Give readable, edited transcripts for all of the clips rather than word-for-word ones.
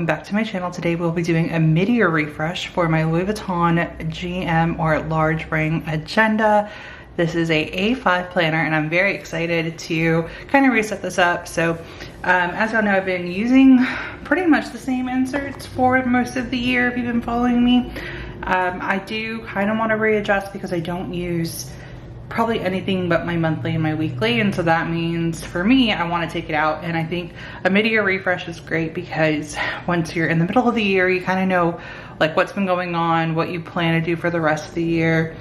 welcome back to my channel. Today we'll be doing a mid-year refresh for my Louis Vuitton GM or large ring agenda. This is a A5 planner and I'm very excited to kind of reset this up. So as y'all know, I've been using pretty much the same inserts for most of the year if you've been following me. I do kind of want to readjust because I don't use probably anything but my monthly and my weekly, and so that means for me I want to take it out. And I think a mid-year refresh is great because once you're in the middle of the year, you kind of know like what's been going on, what you plan to do for the rest of the year.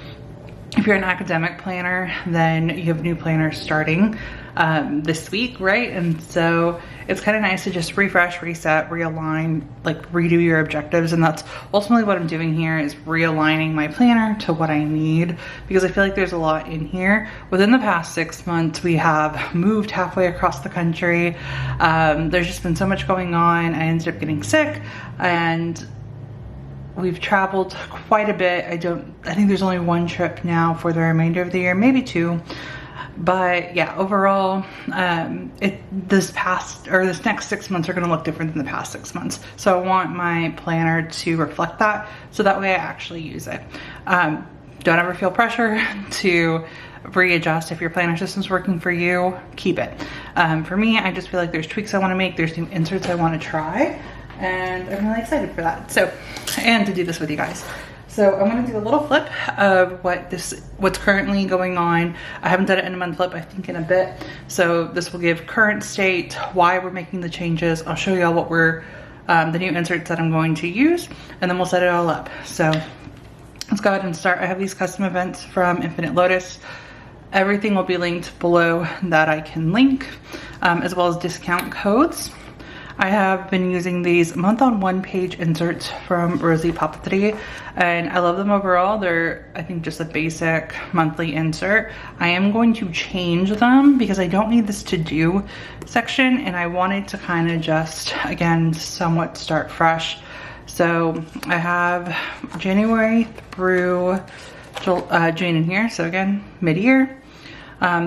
If you're an academic planner, then you have new planners starting this week, right? And so it's kind of nice to just refresh, reset, realign, like redo your objectives. And that's ultimately what I'm doing here, is realigning my planner to what I need, because I feel like there's a lot in here. Within the past 6 months, we have moved halfway across the country. There's just been so much going on. I ended up getting sick and we've traveled quite a bit. I think there's only one trip now for the remainder of the year, maybe two. But yeah, overall, this next 6 months are gonna look different than the past 6 months. So I want my planner to reflect that, so that way I actually use it. Don't ever feel pressure to readjust. If your planner system's working for you, keep it. For me, I just feel like there's tweaks I wanna make, there's new inserts I wanna try, and I'm really excited for that. So, and to do this with you guys. So I'm gonna do a little flip of what's currently going on. I haven't done it in a month flip, I think in a bit. So this will give current state, why we're making the changes. I'll show y'all what the new inserts that I'm going to use, and then we'll set it all up. So let's go ahead and start. I have these custom events from Infinite Lotus. Everything will be linked below that I can link, as well as discount codes. I have been using these month-on-one page inserts from ROSIE Papeterie, and I love them overall. They're, I think, just a basic monthly insert. I am going to change them because I don't need this to-do section, and I wanted to kind of just, again, somewhat start fresh. So I have January through June in here. So again, mid-year.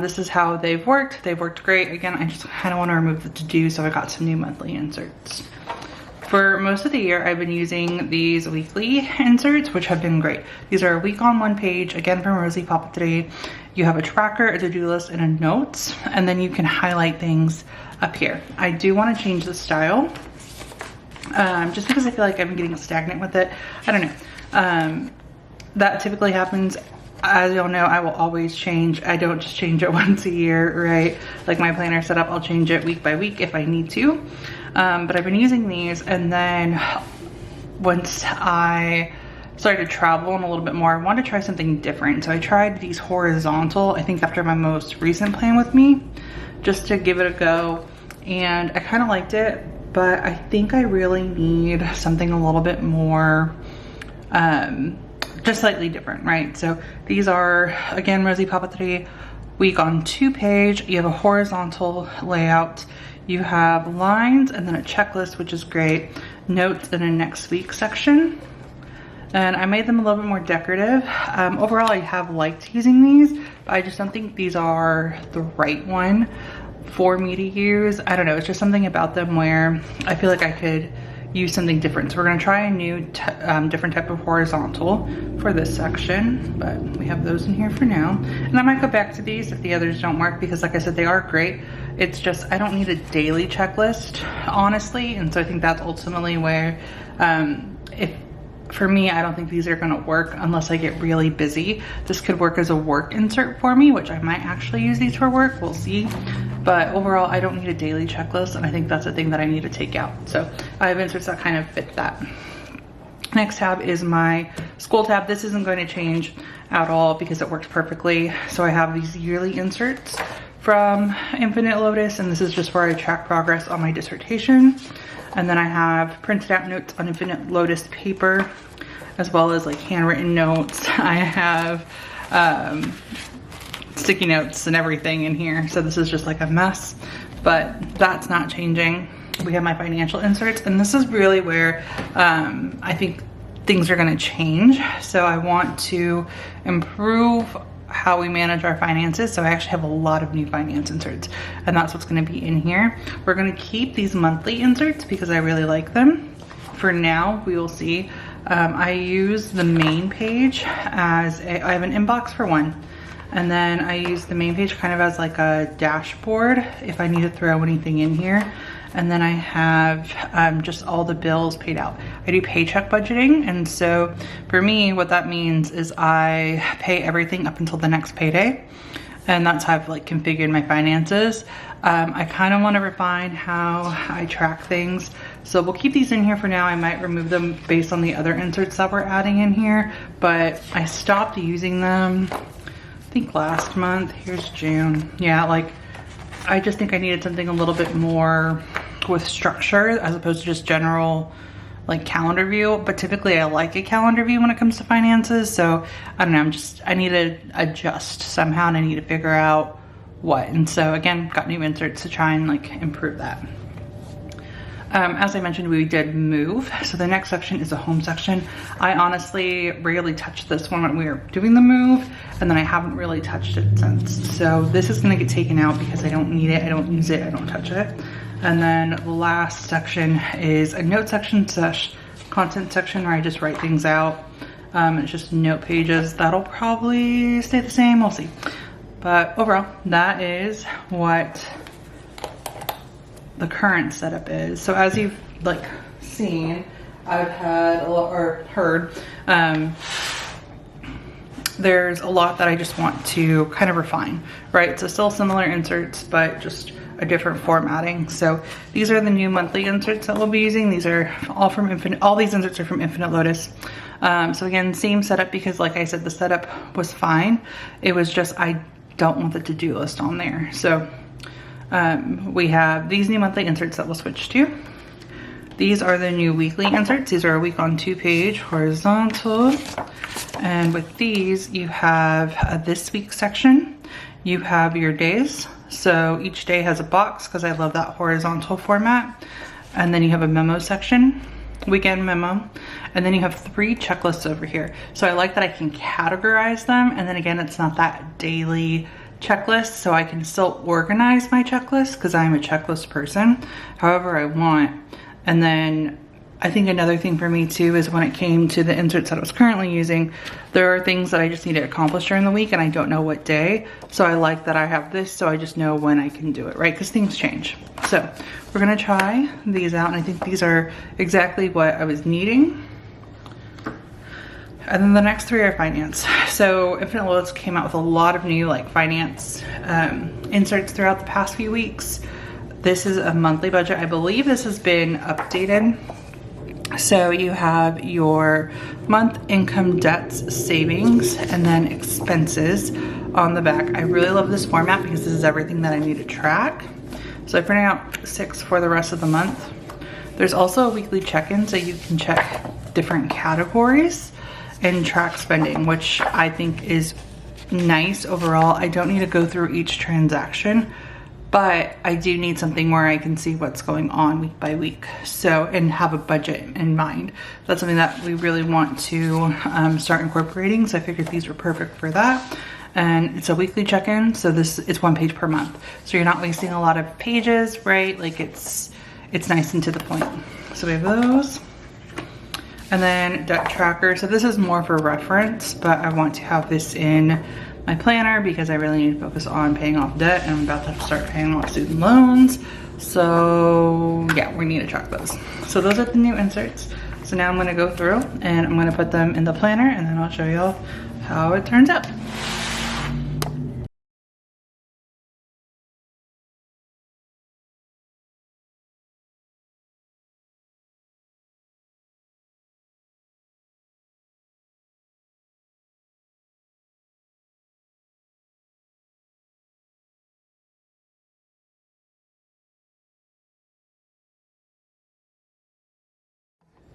This is how they've worked. They've worked great. Again, I just kind of want to remove the to-do, so I got some new monthly inserts. For most of the year, I've been using these weekly inserts, which have been great. These are a week on one page, again from ROSIE Papeterie. You have a tracker, a to-do list, and a notes, and then you can highlight things up here. I do want to change the style, just because I feel like I've been getting stagnant with it. I don't know. That typically happens. As y'all know, I will always change. I don't just change it once a year, right? Like my planner setup, I'll change it week by week if I need to. But I've been using these, and then once I started traveling a little bit more, I wanted to try something different. So I tried these horizontal, I think after my most recent plan with me, just to give it a go. And I kind of liked it, but I think I really need something a little bit more, just slightly different, right? So these are, again, ROSIE Papeterie week on 2 page. You have a horizontal layout. You have lines and then a checklist, which is great. Notes and a next week section. And I made them a little bit more decorative. Overall, I have liked using these, but I just don't think these are the right one for me to use. I don't know, it's just something about them where I feel like I could use something different. So we're gonna try a new different type of horizontal for this section, but we have those in here for now. And I might go back to these if the others don't work, because like I said, they are great. It's just, I don't need a daily checklist, honestly. And so I think that's ultimately where, for me, I don't think these are gonna work unless I get really busy. This could work as a work insert for me, which I might actually use these for work, we'll see. But overall, I don't need a daily checklist, and I think that's a thing that I need to take out. So I have inserts that kind of fit that. Next tab is my school tab. This isn't going to change at all because it works perfectly. So I have these yearly inserts from Infinite Lotus, and this is just where I track progress on my dissertation. And then I have printed out notes on Infinite Lotus paper, as well as like handwritten notes. I have sticky notes and everything in here. So this is just like a mess, but that's not changing. We have my financial inserts, and this is really where I think things are gonna change. So I want to improve how we manage our finances. So I actually have a lot of new finance inserts, and that's what's gonna be in here. We're gonna keep these monthly inserts because I really like them. for now, we will see. I use the main page as I have an inbox for one, and then I use the main page kind of as like a dashboard if I need to throw anything in here. And then I have just all the bills paid out. I do paycheck budgeting, and so for me, what that means is I pay everything up until the next payday, and that's how I've like configured my finances. I kind of want to refine how I track things, so we'll keep these in here for now. I might remove them based on the other inserts that we're adding in here, but I stopped using them, I think last month. Here's June. Yeah, like I just think I needed something a little bit more with structure as opposed to just general like calendar view. But typically I like a calendar view when it comes to finances, so I don't know, I need to adjust somehow, and I need to figure out what. And so again, got new inserts to try and like improve that. As I mentioned, we did move, so the next section is a home section. I honestly rarely touched this one when we were doing the move, and then I haven't really touched it since. So this is gonna get taken out because I don't need it, I don't use it, I don't touch it. And then the last section is a note section / content section where I just write things out. It's just note pages. That'll probably stay the same, we'll see. But overall, that is what the current setup is. So as you've like seen, I've had a lot, or heard, there's a lot that I just want to kind of refine, right? So still similar inserts, but just a different formatting. So these are the new monthly inserts that we'll be using. These are all from Infinite, all these inserts are from Infinite Lotus. So again, same setup, because like I said, the setup was fine. It was just, I don't want the to-do list on there. So we have these new monthly inserts that we'll switch to. These are the new weekly inserts. These are a week on 2-page horizontal. And with these, you have a this week section. You have your days. So each day has a box because I love that horizontal format. And then you have a memo section, weekend memo. And then you have 3 checklists over here. So I like that I can categorize them. And then again, it's not that daily checklist, so I can still organize my checklist because I'm a checklist person however I want. And then I think another thing for me too is when it came to the inserts that I was currently using, there are things that I just need to accomplish during the week and I don't know what day. So I like that I have this so I just know when I can do it, right? Because things change. So we're gonna try these out, and I think these are exactly what I was needing. And then the next 3 are finance. So Infinite Lotus came out with a lot of new like finance inserts throughout the past few weeks. This is a monthly budget. I believe this has been updated. So you have your month, income, debts, savings, and then expenses on the back. I really love this format because this is everything that I need to track. So I printed out 6 for the rest of the month. There's also a weekly check-in, so you can check different categories and track spending, which I think is nice overall. I don't need to go through each transaction, but I do need something where I can see what's going on week by week. So, and have a budget in mind. That's something that we really want to start incorporating. So I figured these were perfect for that. And it's a weekly check-in. So this is 1 page per month. So you're not wasting a lot of pages, right? Like it's nice and to the point. So we have those. And then debt tracker. So this is more for reference, but I want to have this in my planner because I really need to focus on paying off debt, and I'm about to start paying off student loans. So yeah, we need to track those. So those are the new inserts. So now I'm gonna go through and I'm gonna put them in the planner, and then I'll show y'all how it turns out.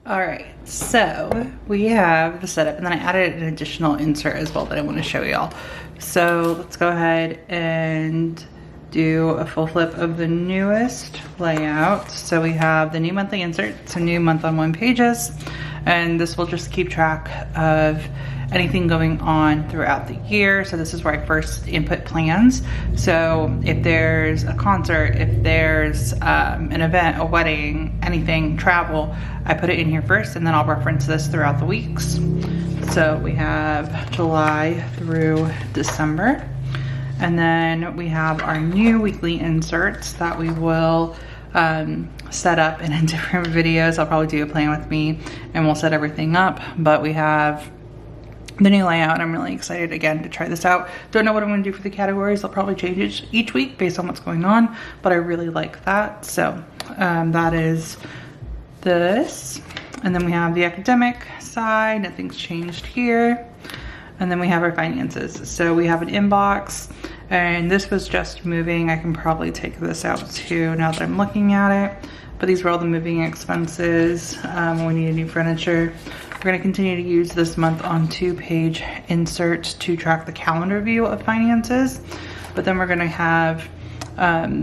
All right, so we have the setup, and then I added an additional insert as well that I want to show y'all. So let's go ahead and do a full flip of the newest layout. So we have the new monthly insert, so new month on 1 pages. and this will just keep track of anything going on throughout the year. So this is where I first input plans. So if there's a concert, if there's an event, a wedding, anything, travel, I put it in here first, and then I'll reference this throughout the weeks. So we have July through December. And then we have our new weekly inserts that we will set up in different videos. I'll probably do a plan with me and we'll set everything up. But we have the new layout, and I'm really excited again to try this out. Don't know what I'm going to do for the categories. I'll probably change it each week based on what's going on, but I really like that. So that is this. And then we have the academic side. Nothing's changed here. And then we have our finances. So we have an inbox, and this was just moving. I can probably take this out too now that I'm looking at it. But these were all the moving expenses. We need a new furniture. We're gonna continue to use this month on 2-page inserts to track the calendar view of finances. But then we're gonna have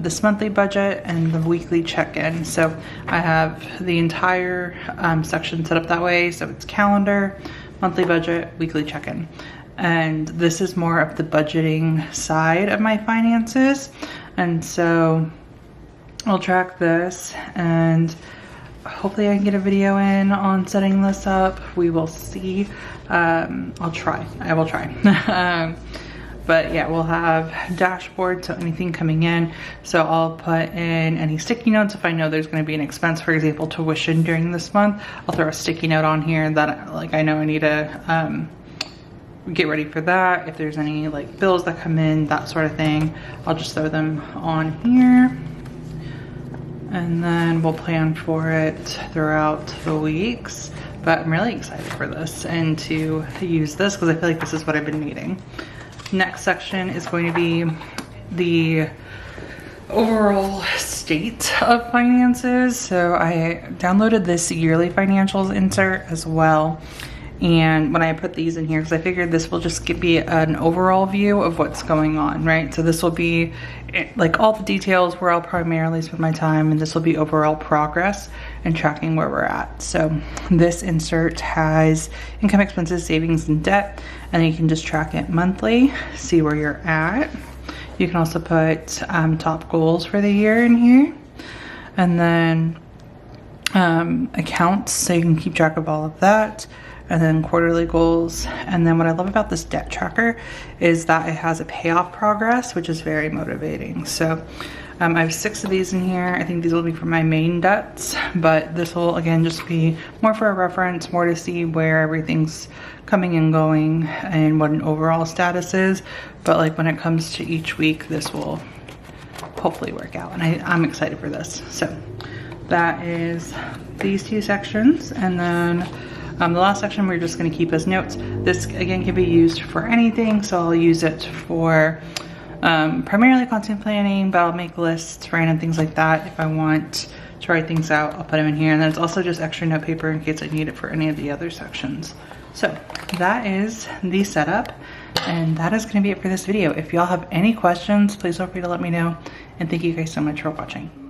this monthly budget and the weekly check-in. So I have the entire section set up that way. So it's calendar, monthly budget, weekly check-in. And this is more of the budgeting side of my finances. And so I'll track this, and hopefully I can get a video in on setting this up. We will see. I will try. But yeah, we'll have dashboard, so anything coming in. So I'll put in any sticky notes if I know there's going to be an expense, for example, tuition during this month. I'll throw a sticky note on here that like I know I need to get ready for that. If there's any like bills that come in, that sort of thing, I'll just throw them on here. And then we'll plan for it throughout the weeks. But I'm really excited for this and to use this because I feel like this is what I've been needing. Next section is going to be the overall state of finances. So I downloaded this yearly financials insert as well. And when I put these in here, because I figured this will just be an overall view of what's going on, right? So this will be like all the details where I'll primarily spend my time, and this will be overall progress and tracking where we're at. So this insert has income, expenses, savings, and debt, and you can just track it monthly, see where you're at. You can also put top goals for the year in here, and then accounts, so you can keep track of all of that. And then quarterly goals. And then what I love about this debt tracker is that it has a payoff progress, which is very motivating. So I have 6 of these in here. I think these will be for my main debts, but this will again just be more for a reference, more to see where everything's coming and going and what an overall status is. But like when it comes to each week, this will hopefully work out. And I'm excited for this. So that is these 2 sections. And then the last section we're just going to keep as notes. This again can be used for anything, so I'll use it for primarily content planning, but I'll make lists, random things like that. If I want to write things out, I'll put them in here. And then it's also just extra note paper in case I need it for any of the other sections. So that is the setup, and that is going to be it for this video. If y'all have any questions, please feel free to let me know, and thank you guys so much for watching.